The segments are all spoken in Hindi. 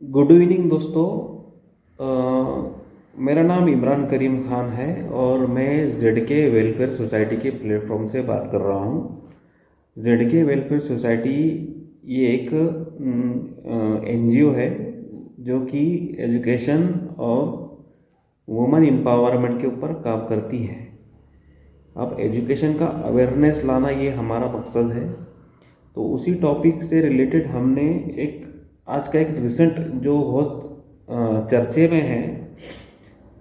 गुड इवनिंग दोस्तों। मेरा नाम इमरान करीम खान है और मैं जेडके वेलफेयर सोसाइटी के प्लेटफॉर्म से बात कर रहा हूँ। जेडके वेलफेयर सोसाइटी ये एक एनजीओ है जो कि एजुकेशन और वुमेन एम्पावरमेंट के ऊपर काम करती है। अब एजुकेशन का अवेयरनेस लाना ये हमारा मकसद है। तो उसी टॉपिक से रिलेटेड हमने एक आज का एक रिसेंट जो बहुत चर्चे में है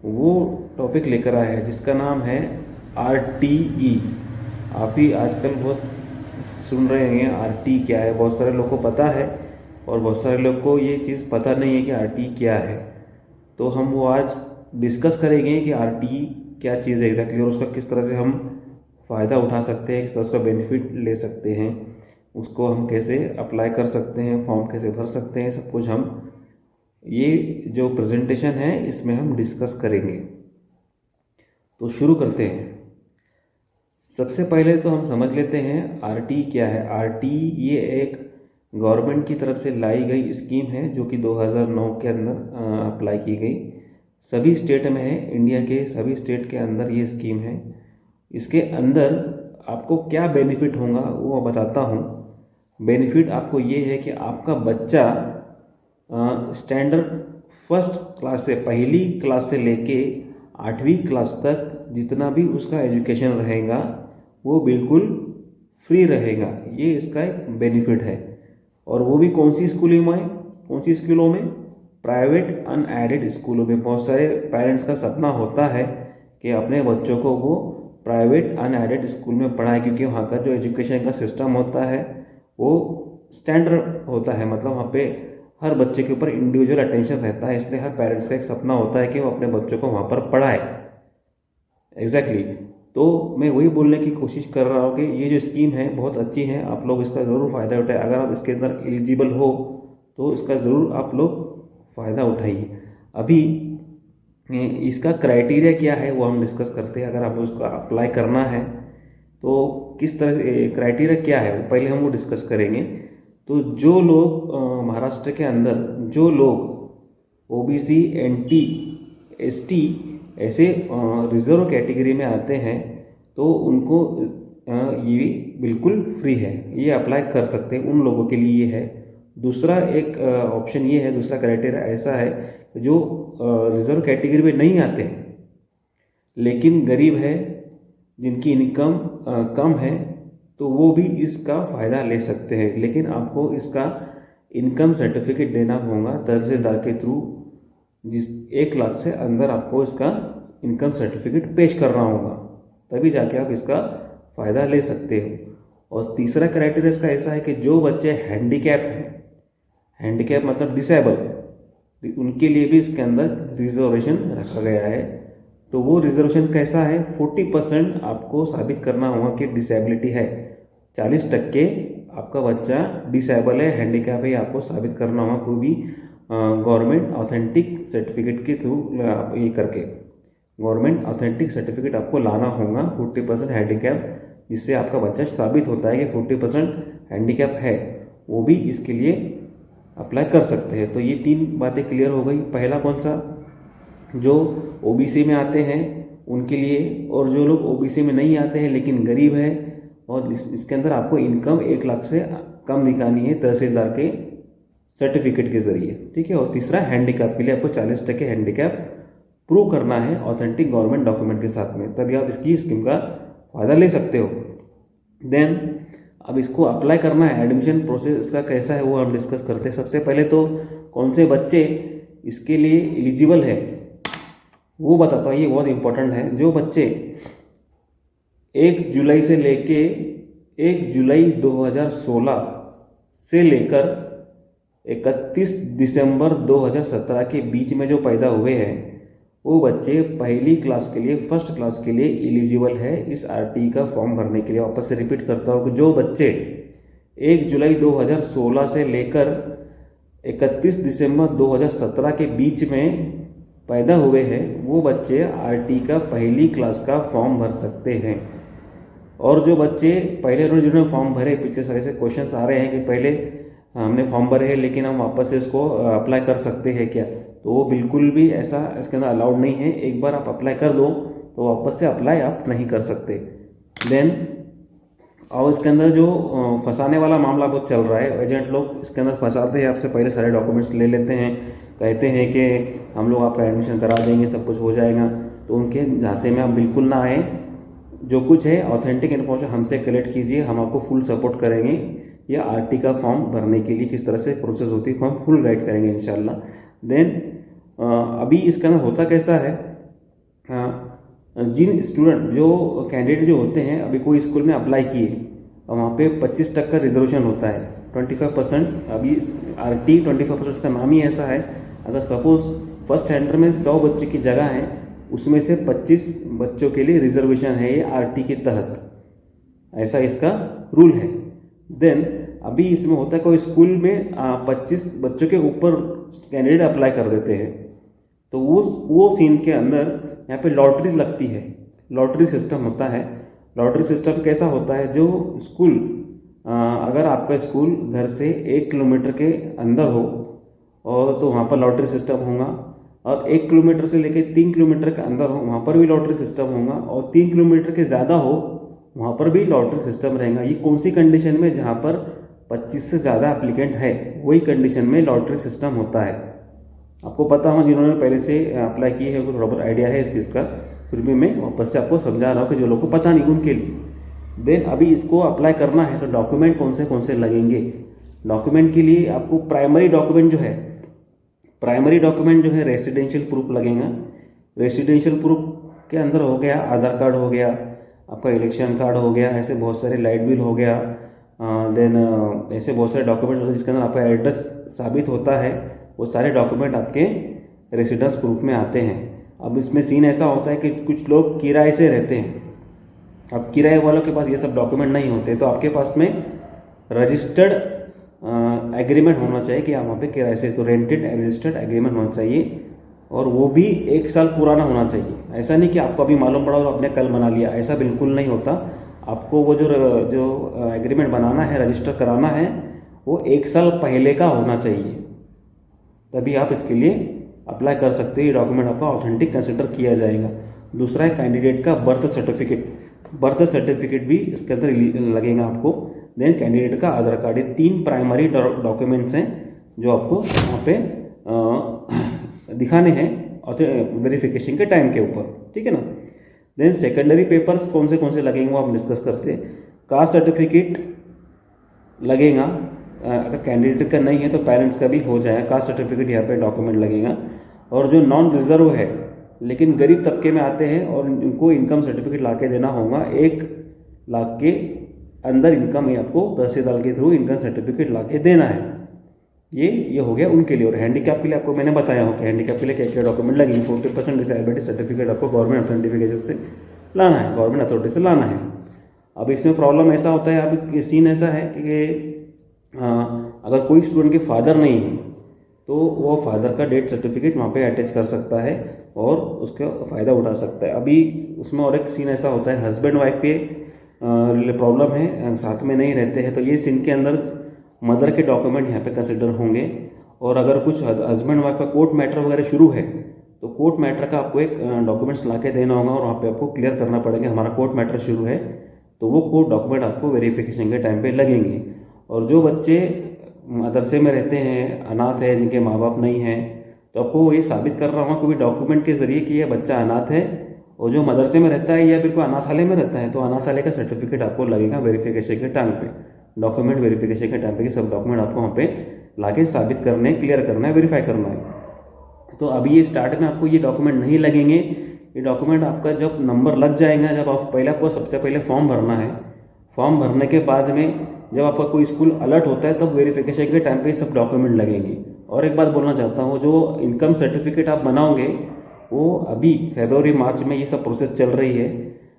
वो टॉपिक लेकर आया है जिसका नाम है आरटीई। आप ही आजकल बहुत सुन रहे हैं आरटी क्या है, बहुत सारे लोगों को पता है और बहुत सारे लोग को ये चीज़ पता नहीं है कि आरटी क्या है। तो हम वो आज डिस्कस करेंगे कि आरटी क्या चीज़ है एग्जैक्टली और उसका किस तरह से हम फ़ायदा उठा सकते हैं, किस तरह उसका बेनिफिट ले सकते हैं, उसको हम कैसे अप्लाई कर सकते हैं, फॉर्म कैसे भर सकते हैं, सब कुछ हम ये जो प्रेजेंटेशन है इसमें हम डिस्कस करेंगे। तो शुरू करते हैं। सबसे पहले तो हम समझ लेते हैं आरटी क्या है। आरटी ये एक गवर्नमेंट की तरफ से लाई गई स्कीम है जो कि 2009 के अंदर अप्लाई की गई। सभी स्टेट में है, इंडिया के सभी स्टेट के अंदर ये स्कीम है। इसके अंदर आपको क्या बेनिफिट होगा वो बताता हूँ। बेनिफिट आपको ये है कि आपका बच्चा स्टैंडर्ड फर्स्ट क्लास से, पहली क्लास से लेके 8वीं क्लास तक जितना भी उसका एजुकेशन रहेगा वो बिल्कुल फ्री रहेगा। ये इसका एक बेनिफिट है। और वो भी कौन सी स्कूलों में? प्राइवेट अनएडेड स्कूलों में। बहुत सारे पेरेंट्स का सपना होता है कि अपने बच्चों को वो प्राइवेट अनएडेड स्कूल में पढ़ाए, क्योंकि वहाँ का जो एजुकेशन का सिस्टम होता है वो स्टैंडर्ड होता है। मतलब वहाँ पे हर बच्चे के ऊपर इंडिविजुअल अटेंशन रहता है, इसलिए हर पेरेंट्स का एक सपना होता है कि वो अपने बच्चों को वहाँ पर पढ़ाए। एग्जैक्टली तो मैं वही बोलने की कोशिश कर रहा हूँ कि ये जो स्कीम है बहुत अच्छी है, आप लोग इसका ज़रूर फ़ायदा उठाएं। अगर आप इसके अंदर एलिजिबल हो तो इसका ज़रूर आप लोग फ़ायदा उठाइए। अभी इसका क्राइटेरिया क्या है वो हम डिस्कस करते हैं। अगर आपको उसका अप्लाई करना है तो किस तरह से क्राइटेरिया क्या है वो पहले हम वो डिस्कस करेंगे। तो जो लोग महाराष्ट्र के अंदर जो लोग ओबीसी, एनटी, एसटी ऐसे रिजर्व कैटेगरी में आते हैं तो उनको ये बिल्कुल फ्री है, ये अप्लाई कर सकते हैं, उन लोगों के लिए ये है। दूसरा एक ऑप्शन ये है, दूसरा क्राइटेरिया ऐसा है जो रिजर्व कैटेगरी में नहीं आते हैं लेकिन गरीब है, जिनकी इनकम कम है, तो वो भी इसका फ़ायदा ले सकते हैं। लेकिन आपको इसका इनकम सर्टिफिकेट देना होगा तहसीलदार के थ्रू, जिस 1 लाख से अंदर आपको इसका इनकम सर्टिफिकेट पेश करना होगा, तभी जाके आप इसका फ़ायदा ले सकते हो। और तीसरा क्राइटेरिया इसका ऐसा है कि जो बच्चे हैंडीकैप हैं, हैंडीकैप मतलब डिसेबल, उनके लिए भी इसके अंदर रिजर्वेशन रखा गया है। तो वो रिजर्वेशन कैसा है? 40% आपको साबित करना होगा कि डिसेबिलिटी है। 40% आपका बच्चा डिसेबल है, हैंडीकैप है, आपको साबित करना होगा कोई भी गवर्नमेंट ऑथेंटिक सर्टिफिकेट के थ्रू ये करके गवर्नमेंट ऑथेंटिक सर्टिफिकेट आपको लाना होगा 40% हैंडीकैप, जिससे आपका बच्चा साबित होता है कि 40% हैंडीकैप है, वो भी इसके लिए अप्लाई कर सकते हैं। तो ये 3 बातें क्लियर हो गई। पहला कौन सा? जो ओबीसी में आते हैं उनके लिए, और जो लोग ओबीसी में नहीं आते हैं लेकिन गरीब है और इसके अंदर आपको इनकम 1 लाख से कम दिखानी है तहसीलदार के सर्टिफिकेट के ज़रिए, ठीक है। और तीसरा हैंडीकैप के लिए आपको 40% हैंडीकैप प्रूव करना है ऑथेंटिक गवर्नमेंट डॉक्यूमेंट के साथ में, तभी आप इसकी स्कीम का फ़ायदा ले सकते हो। देन अब इसको अप्लाई करना है, एडमिशन प्रोसेस इसका कैसा है वो हम डिस्कस करते हैं। सबसे पहले तो कौन से बच्चे इसके लिए एलिजिबल है वो बताता हूँ, ये बहुत इंपॉर्टेंट है। जो बच्चे 1 जुलाई से लेके 1 जुलाई 2016 से लेकर 31 दिसंबर 2017 के बीच में जो पैदा हुए हैं वो बच्चे पहली क्लास के लिए, फर्स्ट क्लास के लिए एलिजिबल है इस आरटी का फॉर्म भरने के लिए। वापस से रिपीट करता हूँ कि जो बच्चे 1 जुलाई 2016 से लेकर 31 दिसंबर 2017 के बीच में पैदा हुए हैं वो बच्चे आरटी का पहली क्लास का फॉर्म भर सकते हैं। और जो बच्चे पहले जिन्होंने फॉर्म भरे, पिछले सारे से क्वेश्चंस आ रहे हैं कि पहले हमने फॉर्म भरे है लेकिन हम वापस से इसको अप्लाई कर सकते हैं क्या? तो वो बिल्कुल भी ऐसा इसके अंदर अलाउड नहीं है। एक बार आप अप्लाई कर दो तो वापस से अप्लाई आप नहीं कर सकते। देन और इसके अंदर जो फंसाने वाला मामला बहुत चल रहा है, एजेंट लोग इसके अंदर फंसाते हैं, आपसे पहले सारे डॉक्यूमेंट्स ले लेते हैं, कहते हैं कि हम लोग आपका एडमिशन करा देंगे, सब कुछ हो जाएगा। तो उनके झांसे में आप बिल्कुल ना आए। जो कुछ है ऑथेंटिक इन्फॉर्मेशन हमसे कलेक्ट कीजिए, हम आपको फुल सपोर्ट करेंगे। या आरटी का फॉर्म भरने के लिए किस तरह से प्रोसेस होती है हम फुल गाइड करेंगे इंशाल्लाह। देन अभी इसका ना होता कैसा है, जिन स्टूडेंट जो कैंडिडेट जो होते हैं अभी कोई स्कूल में अप्लाई किए और वहाँ पे 25% का रिजर्वेशन होता है, 25%। अभी आरटी 25% का नाम ही ऐसा है। अगर सपोज फर्स्ट स्टैंडर्ड में 100 बच्चों की जगह है, उसमें से 25 बच्चों के लिए रिजर्वेशन है ये आरटी के तहत, ऐसा इसका रूल है। देन अभी इसमें होता है कोई स्कूल में 25 बच्चों के ऊपर कैंडिडेट अप्लाई कर देते हैं, तो वो सीन के अंदर यहाँ पे लॉटरी लगती है। लॉटरी सिस्टम होता है। लॉटरी सिस्टम कैसा होता है, जो स्कूल अगर आपका स्कूल घर से 1 किलोमीटर के अंदर हो और तो वहाँ पर लॉटरी सिस्टम होगा, और 1 किलोमीटर से लेकर 3 किलोमीटर के अंदर हो वहाँ पर भी लॉटरी सिस्टम होगा, और 3 किलोमीटर के ज़्यादा हो वहाँ पर भी लॉटरी सिस्टम रहेगा। ये कौन सी कंडीशन में, जहाँ पर 25 से ज़्यादा एप्लीकेंट है, वही कंडीशन में लॉटरी सिस्टम होता है। आपको पता हो, जिन्होंने पहले से अप्लाई किए हैं उनको थोड़ा बहुत आइडिया है इस चीज़ का, फिर भी मैं वापस से आपको समझा रहा हूँ कि जो लोग को पता नहीं उनके लिए। देन अभी इसको अप्लाई करना है तो डॉक्यूमेंट कौन से लगेंगे। डॉक्यूमेंट के लिए आपको प्राइमरी डॉक्यूमेंट जो है रेसिडेंशियल प्रूफ लगेगा। रेसिडेंशियल प्रूफ के अंदर हो गया आधार कार्ड, हो गया आपका इलेक्शन कार्ड, हो गया ऐसे बहुत सारे, लाइट बिल हो गया। देन ऐसे बहुत सारे डॉक्यूमेंट होते हैं जिसके अंदर आपका एड्रेस साबित होता है। वो सारे डॉक्यूमेंट आपके रेसिडेंस प्रूफ में आते हैं। अब इसमें सीन ऐसा होता है कि कुछ लोग किराए से रहते हैं। अब किराए वालों के पास ये सब डॉक्यूमेंट नहीं होते, तो आपके पास में रजिस्टर्ड एग्रीमेंट होना चाहिए कि आप वहाँ पे किराए से, तो रेंटेड रजिस्टर्ड एग्रीमेंट होना चाहिए, और वो भी 1 साल पुराना होना चाहिए। ऐसा नहीं कि आपको अभी मालूम पड़ा और आपने कल बना लिया, ऐसा बिल्कुल नहीं होता। आपको वो जो एग्रीमेंट बनाना है, रजिस्टर कराना है, वो 1 साल पहले का होना चाहिए, तभी आप इसके लिए अप्लाई कर सकते हैं। डॉक्यूमेंट आपका ऑथेंटिक कंसिडर किया जाएगा। दूसरा है कैंडिडेट का बर्थ सर्टिफिकेट। बर्थ सर्टिफिकेट भी इसके अंदर लगेगा आपको। देन कैंडिडेट का आधार कार्ड। ये 3 प्राइमरी डॉक्यूमेंट्स हैं जो आपको वहाँ पे दिखाने हैं वेरिफिकेशन के टाइम के ऊपर, ठीक है ना। देन सेकेंडरी पेपर्स कौन से लगेंगे वो आप डिस्कस करते हैं। कास्ट सर्टिफिकेट लगेगा, अगर कैंडिडेट का नहीं है तो पेरेंट्स का भी हो जाएगा। कास्ट सर्टिफिकेट यहाँ पे डॉक्यूमेंट लगेगा। और जो नॉन रिजर्व है लेकिन गरीब तबके में आते हैं और उनको इनकम सर्टिफिकेट ला के देना होगा। 1 लाख के अंदर इनकम है, आपको तहसीलदार के थ्रू इनकम सर्टिफिकेट ला के देना है। ये हो गया उनके लिए। और हैंडीकैप के लिए आपको मैंने बताया हो कि हैंडीकैप के लिए क्या क्या डॉक्यूमेंट लगेंगे। 40% डिसेबिलिटी सर्टिफिकेट आपको गवर्नमेंट सर्टिफिकेशन से लाना है, गवर्नमेंट अथॉरिटी से लाना है। अब इसमें प्रॉब्लम ऐसा होता है, अब सीन ऐसा है कि अगर कोई स्टूडेंट के फादर नहीं है तो वो फादर का डेथ सर्टिफिकेट वहाँ पे अटैच कर सकता है और उसका फ़ायदा उठा सकता है। अभी उसमें और एक सीन ऐसा होता है, हस्बैंड वाइफ पे प्रॉब्लम है, साथ में नहीं रहते हैं, तो ये सीन के अंदर मदर के डॉक्यूमेंट यहाँ पे कंसिडर होंगे। और अगर कुछ हस्बैंड वाइफ का कोर्ट मैटर वगैरह शुरू है तो कोर्ट मैटर का आपको एक डॉक्यूमेंट्स ला के देना होगा, और वहाँ पे आपको क्लियर करना पड़ेगा हमारा कोर्ट मैटर शुरू है, तो वो कोर्ट डॉक्यूमेंट आपको वेरिफिकेशन के टाइम पे लगेंगे। और जो बच्चे मदरसे में रहते हैं, अनाथ है, जिनके माँ बाप नहीं हैं, तो आपको ये साबित कर रहा हूँ कोई डॉक्यूमेंट के जरिए कि यह बच्चा अनाथ है। और जो मदरसे में रहता है या बिल्कुल अनाथालय में रहता है तो अनाथालय का सर्टिफिकेट आपको लगेगा वेरिफिकेशन के टाइम पे। डॉक्यूमेंट वेरिफिकेशन के टाइम पे सब डॉक्यूमेंट आपको वहाँ पे लाके साबित करने, क्लियर करना है, वेरीफाई करना है। तो अभी ये स्टार्ट में आपको ये डॉक्यूमेंट नहीं लगेंगे। ये डॉक्यूमेंट आपका जब नंबर लग जाएगा, जब आप पहले आपको सबसे पहले फॉर्म भरना है, फॉर्म भरने के बाद में जब आपका कोई स्कूल अलर्ट होता है तब वेरिफिकेशन के टाइम पे सब डॉक्यूमेंट लगेंगे। और एक बात बोलना चाहता हूँ, जो इनकम सर्टिफिकेट आप बनाओगे वो अभी फरवरी मार्च में ये सब प्रोसेस चल रही है,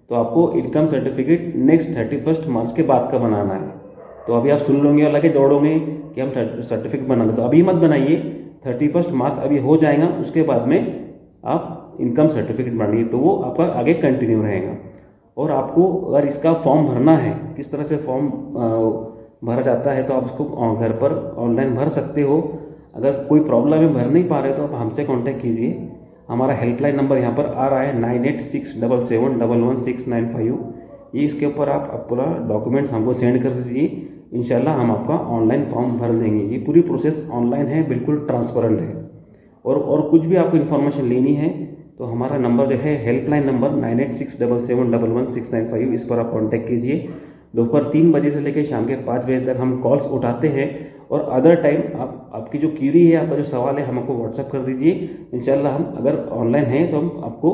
तो आपको इनकम सर्टिफिकेट नेक्स्ट 31 मार्च के बाद का बनाना है। तो अभी आप सुन लोगे और लगे दौड़ोगे कि हम सर्टिफिकेट बना लें, तो अभी मत बनाइए। 31 मार्च अभी हो जाएगा, उसके बाद में आप इनकम सर्टिफिकेट बनाइए, तो वो आपका आगे कंटिन्यू रहेगा। और आपको अगर इसका फॉर्म भरना है, किस तरह से फॉर्म भरा जाता है तो आप उसको घर पर ऑनलाइन भर सकते हो। अगर कोई प्रॉब्लम है भर नहीं पा रहे तो आप हमसे कांटेक्ट कीजिए। हमारा हेल्पलाइन नंबर यहाँ पर आ रहा है 9867711695। ये इसके ऊपर आप अपना डॉक्यूमेंट्स हमको सेंड कर दीजिए, इंशाल्लाह हम आपका ऑनलाइन फॉर्म भर देंगे। ये पूरी प्रोसेस ऑनलाइन है, बिल्कुल ट्रांसपेरेंट है। और कुछ भी आपको इन्फॉर्मेशन लेनी है तो हमारा नंबर जो है हेल्पलाइन नंबर 9867711695, इस पर आप कॉन्टैक्ट कीजिए। दोपहर 3 बजे से लेकर शाम के 5 बजे तक हम कॉल्स उठाते हैं। और अदर टाइम आपकी जो क्यूरी है, आपका जो सवाल है, हमको व्हाट्सअप कर दीजिए। इंशाल्लाह हम अगर ऑनलाइन हैं तो हम आपको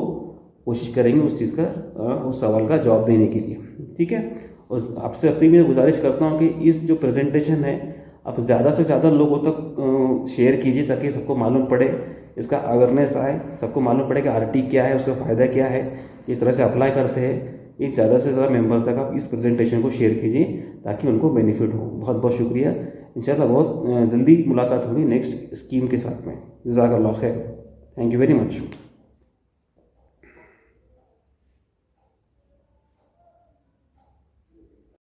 कोशिश करेंगे उस चीज़ का उस सवाल का जवाब देने के लिए, ठीक है। और आपसे मैं गुजारिश करता हूँ कि इस जो प्रेजेंटेशन है आप ज़्यादा से ज़्यादा लोगों तक शेयर कीजिए, ताकि सबको मालूम पड़े, इसका अवेयरनेस आए, सबको मालूम पड़े कि आरटी क्या है, उसका फ़ायदा क्या है, किस तरह से अप्लाई करते हैं। इस ज़्यादा से ज़्यादा मेंबर्स तक आप इस प्रेजेंटेशन को शेयर कीजिए ताकि उनको बेनिफिट हो। बहुत बहुत शुक्रिया। इंशाल्लाह बहुत जल्दी मुलाकात होगी नेक्स्ट स्कीम के साथ में। जज़ाकल्लाह खैर। Thank you very much.